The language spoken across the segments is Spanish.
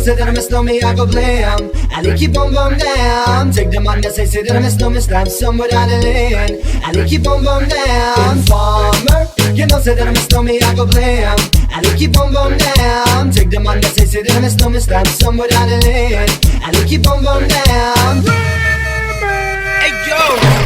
say that I miss me, I go blam. I like keep on down. Take the man that say that I miss me, stab somebody out of lane. I like keep on down. Farmer, you know say that I miss me, I go blam. I like keep on down. Take the man that say that I miss me, stab somebody out of lane. I like keep on down. Hey yo,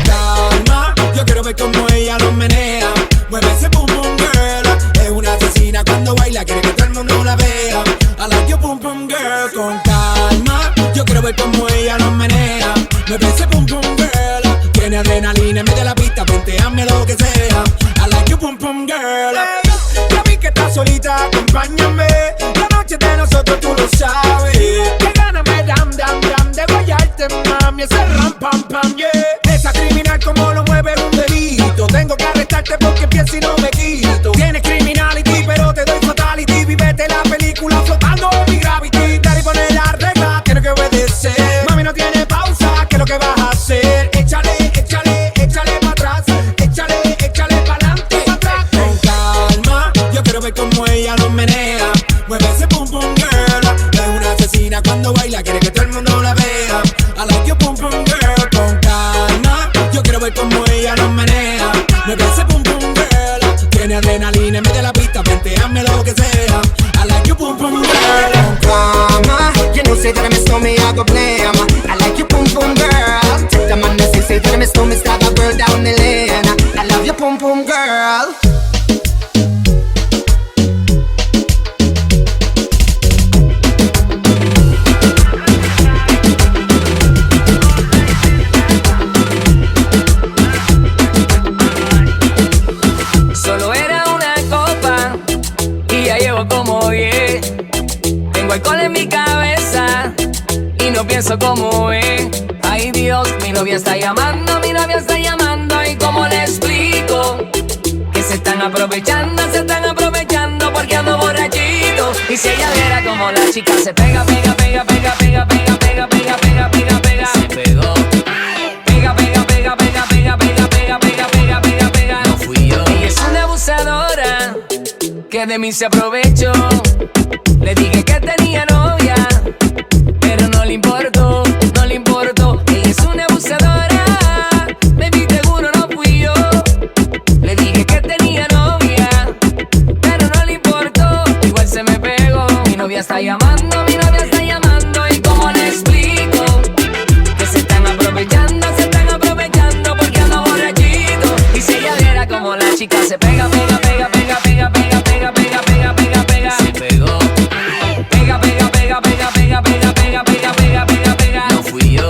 calma, yo quiero ver cómo ella lo menea. Mueve ese pum pum girl. Es una asesina cuando baila, quiere que todo el mundo la vea. I like your pum pum girl. Con calma, yo quiero ver cómo ella lo menea. Mueve ese pum pum girl. Tiene adrenalina, mete la pista, venteame lo que sea. I like your pum pum girl. Hey, ya vi que estás solita, acompáñame. La noche de nosotros tú lo sabes. Que gana me dam dam dam de guayarte, mami. Ese ram pam pam, yeah. Esa criminal como lo mueve es un delito. Tengo que arrestarte porque pienso y no me quito. Tienes criminality pero te doy fatality. Vívete la película flotando en mi gravity. Dale y pone la regla, tienes que obedecer. Mami no tiene pausa, ¿qué es lo que vas a hacer? Échale, échale, échale pa' atrás. Échale, échale pa'lante, pa' atrás. Con calma, yo quiero ver cómo ella lo menea. Mueve ese pum pum girl. Es una asesina cuando baila, quiere que todo el mundo la vea. I like your pum pum girl. Con calma, yo quiero ver cómo ella lo menea. Mueve ese pum pum girl. Tiene adrenalina, mete la pista, venteame lo que sea. I like your pum pum girl. Con calma, you know say that I miss me, I go blam. I like your pum pum girl. Take the man that say that I miss me, stab a girl down the lane. I love your pum pum girl. Solo era una copa y ya llevo como 10. Tengo alcohol en mi cabeza y no pienso como es. Ay Dios, mi novia está llamando, mi novia está llamando. ¿Y cómo le explico? Que se están aprovechando porque ando borrachito. Y si ella viera como la chica se pega, pega, pega, pega, pega, pega, pega, pega, pega, pega, pega. Se pegó. Pega, pega, pega, pega, pega, pega, pega, pega, pega, pega, pega. No fui yo. Ella es una abusadora que de mí se aprovechó. Le dije que tenía novia, pero no le importó, no le importó. Ella es una abusadora, baby, seguro no fui yo. Le dije que tenía novia, pero no le importó. Igual se me pegó. Mi novia está llamando, mi novia está llamando. ¿Y cómo le explico? Que se están aprovechando porque ando borrachito. Y si ella viera como la chica se pega, pega, pega, pega, pega, pega, pega, pega, pega, pega, pega. Se pegó. Pega, pega, pega, pega, pega, pega, pega, pega, pega, pega, pega. No fui yo.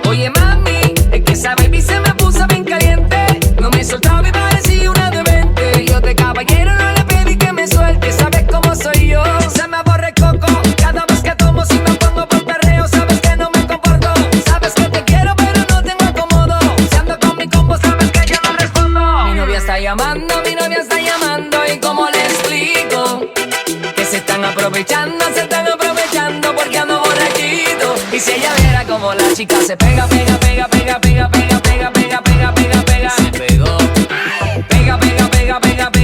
Oye mami, es que esa baby se me puso bien caliente. No me soltaba y parecía una demente. Yo de caballero no le pedí que me suelte. Sabes cómo soy yo, se me aborre coco. Cada vez que tomo si me pongo por perreo. Sabes que no me comporto. Sabes que te quiero pero no tengo acomodo. Si ando con mi combo sabes que yo no respondo. Mi novia está llamando, mi novia está llamando. ¿Y cómo le explico? Que se están aprovechando porque ando borrachito. Y si ella viera como la chica se pega, pega, pega, pega, pega, pega, pega, pega, pega, pega, pega. Se pegó. Pega, pega, pega, pega, pega.